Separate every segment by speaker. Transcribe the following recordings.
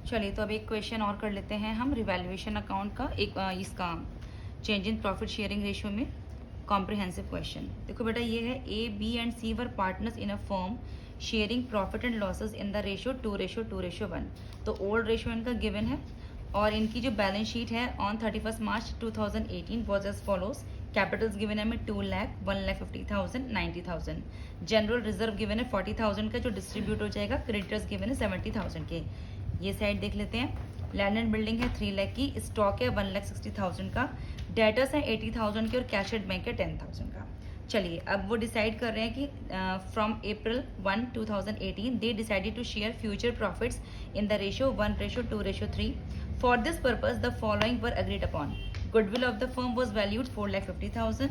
Speaker 1: चलिए तो अब एक क्वेश्चन और कर लेते हैं हम रिवैल्यूएशन अकाउंट का, एक इसका change in profit sharing ratio में कॉम्प्रिहेंसिव क्वेश्चन। देखो बेटा, ये है A B and C were partners in a firm sharing profit and losses in the ratio 2:2:1। तो ओल्ड रेशियो इनका गिवन है और इनकी जो बैलेंस शीट है on 31 March 2018 was as follows. Capitals given है हमें 2 लाख, 1,50,000, 90,000। जनरल रिजर्व गिवन है 40,000 का जो डिस्ट्रीब्यूट हो जाएगा। क्रेडिटर्स गिवन है 70,000 के। ये साइड देख लेते हैं। लैंड एंड बिल्डिंग है 3 लाख की, स्टॉक है 1,60,000 का, डेटर्स है 80,000 के और कैश एट बैंक है 10,000 का। चलिए अब वो डिसाइड कर रहे हैं कि from April 1, 2018 they decided to share future profits in the ratio 1:2:3। For this purpose the following were agreed upon. Goodwill of the firm was valued 4,50,000।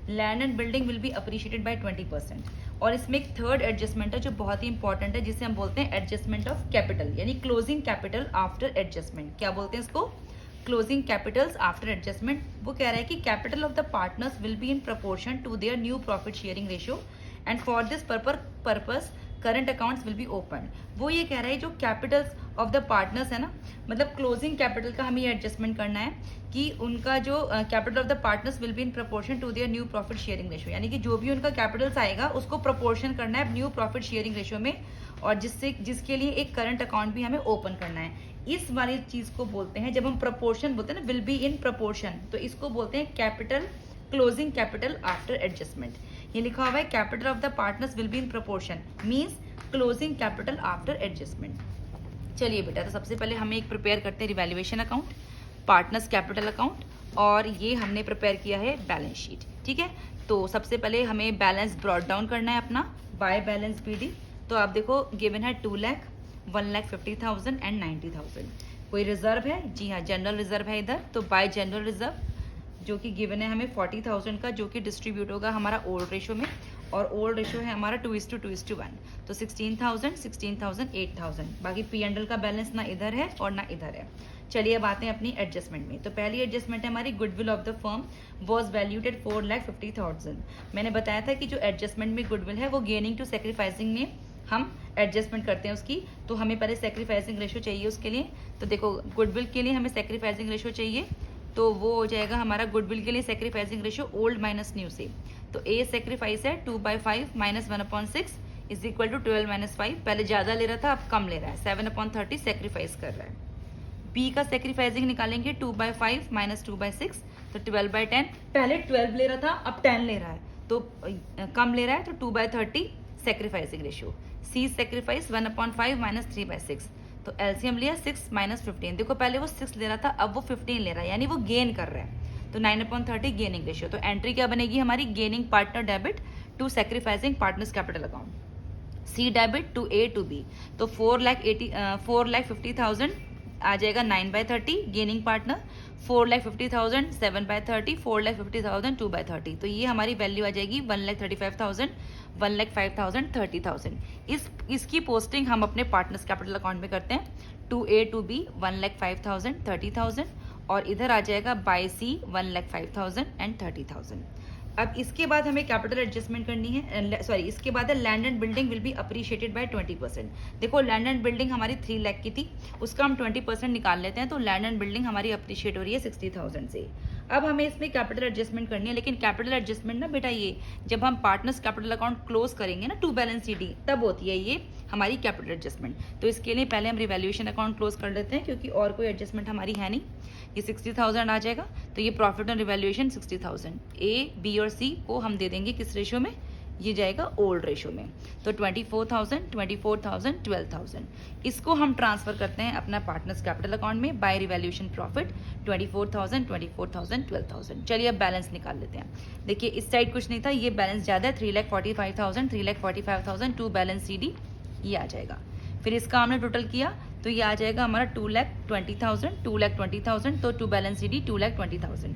Speaker 1: Land and building will be appreciated by 20%। और इसमें एक third adjustment है जो बहुत ही important है, जिसे हम बोलते हैं एडजस्टमेंट ऑफ कैपिटल, यानी क्लोजिंग कैपिटल आफ्टर एडजस्टमेंट। क्या बोलते हैं इसको? Closing capitals after adjustment. वो कह रहा है कि capital of the partners will be in proportion to their new profit sharing ratio and for this purpose current accounts will be open. वो ये कह रहा है जो कैपिटल्स ऑफ द पार्टनर्स है ना, मतलब क्लोजिंग कैपिटल का हमें ये एडजस्टमेंट करना है कि उनका जो capital of the partners will be in proportion to their new profit sharing ratio, यानी कि जो भी उनका कैपिटल्स आएगा उसको प्रपोर्शन करना है न्यू प्रॉफिट शेयरिंग रेशियो में, और जिसके लिए एक करंट अकाउंट भी हमें ओपन करना है। इस वाली चीज को बोलते हैं, जब हम प्रपोर्शन बोलते हैं ना, विल बी इन प्रपोर्शन, तो इसको बोलते हैं capital, closing capital after adjustment. ये लिखा हुआ है capital of the partners will be in proportion means closing capital after adjustment. चलिए बेटा, तो सबसे पहले हमें एक प्रिपेयर करते हैं revaluation account, partners capital account, और ये हमने प्रिपेयर किया है बैलेंस शीट। ठीक है, तो सबसे पहले हमें बैलेंस ब्रॉट डाउन करना है अपना बाय बैलेंस बीडी। तो आप देखो गिवन है 2 लाख, 1,50,000 एंड 90,000। कोई रिजर्व है? जी हाँ, जनरल रिजर्व है इधर, तो बाय जनरल रिजर्व जो कि गिवन है हमें 40,000 का, जो कि डिस्ट्रीब्यूट होगा हमारा ओल्ड रेशो में, और ओल्ड रेशो है हमारा 2:2:1। तो 16,000, 16,000, 8,000। बाकी P&L का बैलेंस ना इधर है और ना इधर है। चलिए अब आते हैं अपनी एडजस्टमेंट में। तो पहली एडजस्टमेंट है हमारी goodwill of the firm was valued at 4,50,000। मैंने बताया था कि जो एडजस्टमेंट में गुडविल है वो गेनिंग टू सेक्रीफाइसिंग में हम एडजस्टमेंट करते हैं उसकी, तो हमें पहले सेक्रीफाइसिंग रेशो चाहिए उसके लिए। तो देखो गुडविल के लिए हमें सेक्रीफाइसिंग रेशो चाहिए, तो वो हो जाएगा हमारा गुडविल के लिए sacrificing ratio old minus new से। तो ए सेक्रीफाइस है 2/5 माइनस 1/6 इज इक्वल टू 12 - 5। पहले ज्यादा ले रहा था, अब कम ले रहा है, 7/30 सेक्रीफाइस कर रहा है। बी का सेक्रीफाइसिंग निकालेंगे 2/5 माइनस 2/6, तो 12/10। पहले 12 ले रहा था, अब 10 ले रहा है, तो कम ले रहा है, तो 2/30 सेक्रीफाइसिंग रेशियो। सी सेक्रीफाइस 1/5 माइनस 3/6, तो एलसीएम लिया 6 माइनस 15। देखो पहले वो 6 ले रहा था, अब वो 15 ले रहा है, यानी वो गेन कर रहा है, तो 9/30 गेनिंग रेशियो। तो एंट्री क्या बनेगी हमारी? Gaining partner debit to sacrificing partners capital account. C debit to A to B, तो 4,50,000 आ जाएगा 9/30 गेनिंग पार्टनर, 4,50,000 7/30, 4,50,000 2/30। तो ये हमारी वैल्यू आ जाएगी 1,35,000, 1,05,000, 30,000। इसकी पोस्टिंग हम अपने पार्टनर्स कैपिटल अकाउंट में करते हैं। टू ए टू बी 1,05,000, 30,000, और इधर आ जाएगा बाय सी 1,05,000 एंड 30,000। अब इसके बाद हमें कैपिटल एडजस्टमेंट करनी है, सॉरी इसके बाद है land and building will be appreciated by 20%। देखो लैंड एंड बिल्डिंग हमारी 3 लाख की थी, उसका हम 20% निकाल लेते हैं, तो लैंड एंड बिल्डिंग हमारी अप्रिशिएट हो रही है 60,000 से। अब हमें इसमें कैपिटल एडजस्टमेंट करनी है, लेकिन कैपिटल एडजस्टमेंट ना बेटा ये जब हम पार्टनर्स कैपिटल अकाउंट क्लोज करेंगे ना टू बैलेंस सीडी, तब होती है ये हमारी कैपिटल एडजस्टमेंट। तो इसके लिए पहले हम रिवैल्यूएशन अकाउंट क्लोज कर लेते हैं, क्योंकि और कोई एडजस्टमेंट हमारी है नहीं। ये 60,000 आ जाएगा, तो ये profit on revaluation 60,000। A B और सी को हम दे देंगे किस रेशियो में? ये जाएगा ओल्ड रेशियो में। तो 24,000, 24,000, 12,000। इसको हम ट्रांसफर करते हैं अपना पार्टनर्स कैपिटल अकाउंट में बाय रिवैल्यूएशन प्रॉफिट 24,000, 24,000, 12,000। चलिए अब बैलेंस निकाल लेते हैं। देखिए इस साइड कुछ नहीं था, ये बैलेंस ज़्यादा है, 3,45,000, 3,45,000 टू बैलेंस सी डी, ये आ जाएगा। फिर इसका हमने टोटल किया तो ये आ जाएगा हमारा 2,20,000, 2,20,000, तो टू बैलेंस सी डी 2,20,000।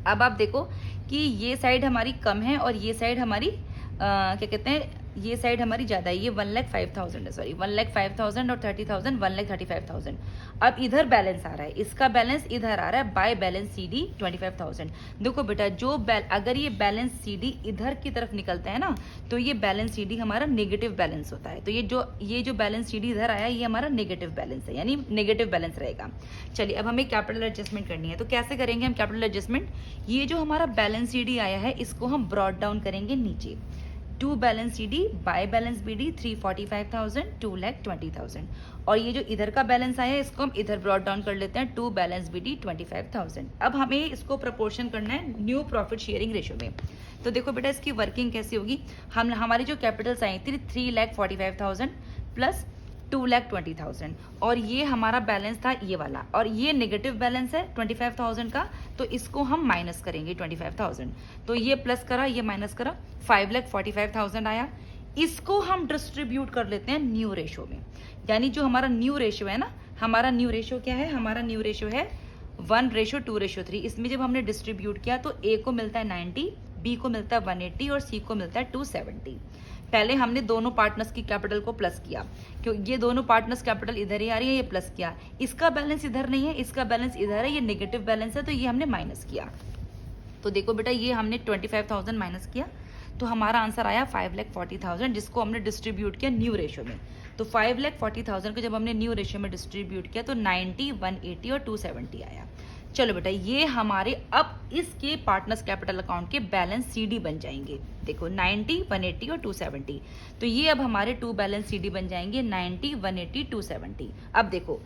Speaker 1: अब आप देखो कि ये साइड हमारी कम है और ये साइड हमारी क्या कहते हैं ये साइड हमारी ज़्यादा है, ये 1,05,000 है, सॉरी 1,05,000 और 30,000 1,35,000। अब इधर बैलेंस आ रहा है, इसका बैलेंस इधर आ रहा है बाय बैलेंस CD 25,000। देखो बेटा अगर ये बैलेंस CD इधर की तरफ निकलता है ना तो ये बैलेंस CD हमारा नेगेटिव बैलेंस होता है। तो ये जो बैलेंस CD इधर आया ये हमारा नेगेटिव बैलेंस है, यानी नेगेटिव बैलेंस रहेगा। चलिए अब हमें कैपिटल एडजस्टमेंट करनी है, तो कैसे करेंगे हम कैपिटल एडजस्टमेंट? ये जो हमारा बैलेंस CD आया है इसको हम ब्रॉड डाउन करेंगे नीचे। To balance CD by balance BD 345,000 2,20,000। और ये जो इधर का बैलेंस आया है इसको हम इधर ब्रॉड डाउन कर लेते हैं, टू बैलेंस BD 25,000। अब हमें इसको प्रपोर्शन करना है न्यू प्रॉफिट शेयरिंग रेशो में। तो देखो बेटा इसकी वर्किंग कैसी होगी, हमारी जो कैपिटल्स आई थी 3,45,000 प्लस 2,20,000 और ये हमारा बैलेंस था ये वाला, और ये नेगेटिव बैलेंस है 25,000 का, तो इसको हम माइनस करेंगे 25,000। तो ये प्लस करा ये माइनस करा, 5,45,000 आया। इसको हम डिस्ट्रीब्यूट कर लेते हैं न्यू रेशो में, यानी जो हमारा न्यू रेशो है ना, हमारा न्यू रेशो क्या है, हमारा न्यू रेशो है 1:2:3। इसमें जब हमने डिस्ट्रीब्यूट किया तो A को मिलता है 90, B को मिलता है 180 और C को मिलता है 270। पहले हमने दोनों पार्टनर्स की कैपिटल को प्लस किया, क्योंकि ये दोनों पार्टनर्स कैपिटल इधर ही आ रही है, ये प्लस किया। इसका बैलेंस इधर नहीं है, इसका बैलेंस इधर है, ये नेगेटिव बैलेंस है, तो ये हमने माइनस किया। तो देखो बेटा ये हमने 25,000 माइनस किया तो हमारा आंसर आया 5,40,000, जिसको हमने डिस्ट्रीब्यूट किया न्यू रेशो में। तो 5,40,000 को जब हमने न्यू रेशो में डिस्ट्रीब्यूट किया तो 90, 180 और 270 आया। चलो बेटा ये हमारे अब इसके पार्टनर्स कैपिटल अकाउंट के बैलेंस CD बन जाएंगे। देखो 90, 180 और 270, तो ये अब हमारे टू बैलेंस CD बन जाएंगे 90, 180, 270। अब देखो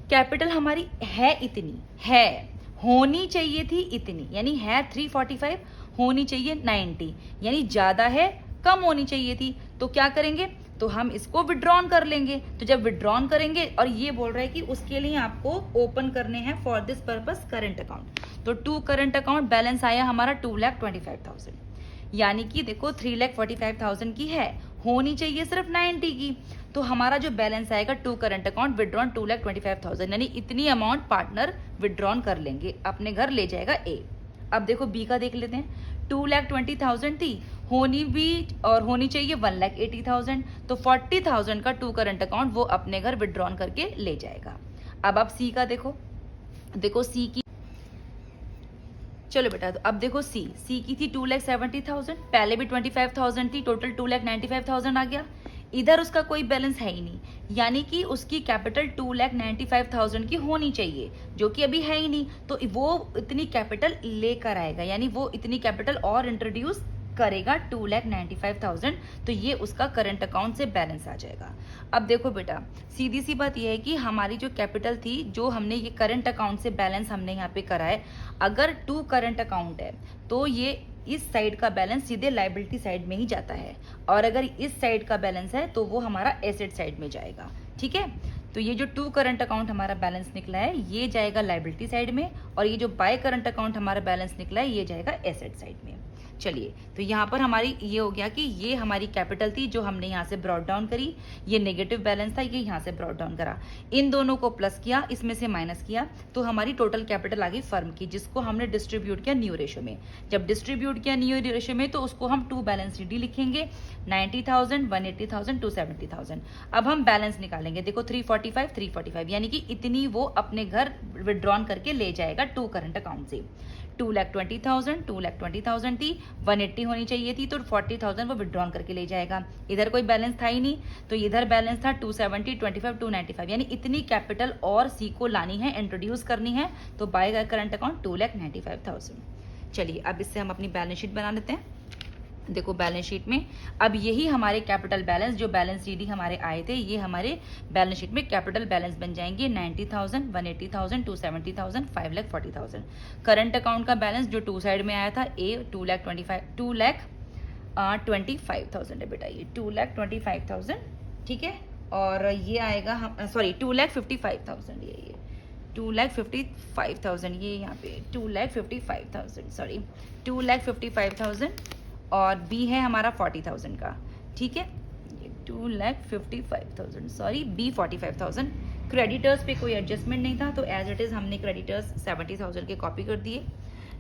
Speaker 1: कैपिटल हमारी है इतनी, है होनी चाहिए थी इतनी, यानी है 345, होनी चाहिए 90, यानी ज्यादा है कम होनी चाहिए थी। तो क्या करेंगे, तो हम इसको विड्रॉन कर लेंगे। तो जब विड्रॉन करेंगे, और ये बोल रहा है कि उसके लिए आपको ओपन करने हैं for this purpose current account, तो टू करंट अकाउंट बैलेंस आया हमारा 2,25,000, यानी कि देखो 3,45,000 की है, होनी चाहिए सिर्फ 90 की। तो हमारा जो बैलेंस आएगा टू करंट अकाउंट विड्रॉन 2,25,000, यानी इतनी अमाउंट पार्टनर विड्रॉन कर लेंगे, अपने घर ले जाएगा A। अब देखो B का देख लेते हैं, 2,20,000 थी, होनी भी और होनी चाहिए 1,80,000, तो 40,000 का टू करंट अकाउंट वो अपने घर विड्रॉन करके ले जाएगा। अब आप C का देखो C की, चलो बेटा तो अब देखो C की थी 2,70,000, पहले भी 25,000 थी, टोटल 2,95,000 आ गया। इधर उसका कोई बैलेंस है ही नहीं, यानी कि उसकी कैपिटल 2,95,000 की होनी चाहिए, जो कि अभी है ही नहीं। तो वो इतनी कैपिटल लेकर आएगा, यानी वो इतनी कैपिटल और इंट्रोड्यूस करेगा 2,95,000, तो ये उसका करंट अकाउंट से बैलेंस आ जाएगा। अब देखो बेटा सीधी सी बात यह है कि हमारी जो कैपिटल थी, जो हमने ये करंट अकाउंट से बैलेंस हमने यहाँ पे करा है, अगर टू करंट अकाउंट है तो ये इस साइड का बैलेंस सीधे लायबिलिटी साइड में ही जाता है, और अगर इस साइड का बैलेंस है तो वो हमारा एसेट साइड में जाएगा। ठीक है, तो ये जो टू करंट अकाउंट हमारा बैलेंस निकला है ये जाएगा लायबिलिटी साइड में, और ये जो बाय करंट अकाउंट हमारा बैलेंस निकला है ये जाएगा एसेट साइड में। चलिए तो यहाँ पर हमारी ये हो गया कि ये हमारी कैपिटल थी जो हमने यहाँ से ब्रॉड डाउन करी, ये नेगेटिव बैलेंस था, ये यहाँ से ब्रॉड डाउन करा, इन दोनों को प्लस किया, इसमें से माइनस किया, तो हमारी टोटल कैपिटल आ गई फर्म की, जिसको हमने डिस्ट्रीब्यूट किया न्यू रेशो में। जब डिस्ट्रीब्यूट किया न्यू रेशो में तो उसको हम टू बैलेंस CD लिखेंगे, 90,000, 180,000, 270,000। अब हम बैलेंस निकालेंगे, देखो 345, यानी कि इतनी वो अपने घर विड्रॉन करके ले जाएगा टू करंट अकाउंट से। 2,20,000 थी, 180 होनी चाहिए थी, तो 40,000 वो विड्रॉन करके ले जाएगा। इधर कोई बैलेंस था ही नहीं, तो इधर बैलेंस था 270, 25, 295, यानी इतनी कैपिटल और C को लानी है, इंट्रोड्यूस करनी है, तो बाय करंट अकाउंट 2,95,000। चलिए अब इससे हम अपनी बैलेंस शीट बना लेते हैं। देखो बैलेंस शीट में अब यही हमारे कैपिटल बैलेंस, जो बैलेंस CD हमारे आए थे, ये हमारे बैलेंस शीट में कैपिटल बैलेंस बन जाएंगे 90,000, 180,000, 270,000, 5,40,000। करंट अकाउंट का बैलेंस जो टू साइड में आया था A 2,25,000 है बेटा, ये 2,25,000। ठीक है, और ये आएगा 2,55,000, ये 2,55,000, ये यहाँ पे 2,55,000, सॉरी 2,55,000, और B है हमारा 40,000 का। ठीक है, ये 2,55,000, सॉरी B 45,000। क्रेडिटर्स पे कोई एडजस्टमेंट नहीं था, तो एज इट इज हमने क्रेडिटर्स 70,000 के कॉपी कर दिए।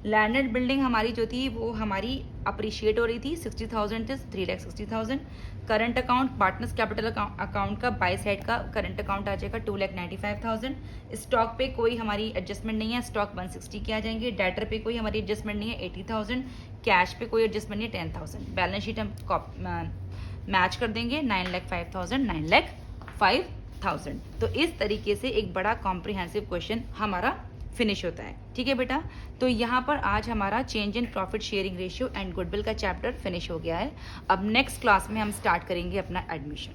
Speaker 1: लैंड एंड बिल्डिंग हमारी जो थी वो हमारी अप्रिशिएट हो रही थी, 60,000 is 3,60,000। Current account partners capital account का बाय साइड का करंट अकाउंट आ जाएगा 2,95,000। स्टॉक पे कोई हमारी एडजस्टमेंट नहीं है, स्टॉक 160 के आ जाएंगे। डेटर पे कोई हमारी एडजस्टमेंट नहीं है, 80,000। कैश पे कोई एडजस्टमेंट नहीं है, 10,000। बैलेंस शीट हम मैच कर देंगे, 9,05,000, 9,05,000। तो इस तरीके से एक बड़ा कॉम्प्रिहेंसिव क्वेश्चन हमारा फिनिश होता है। ठीक है बेटा, तो यहाँ पर आज हमारा change in profit sharing ratio and goodwill का चैप्टर फिनिश हो गया है। अब नेक्स्ट क्लास में हम स्टार्ट करेंगे अपना एडमिशन।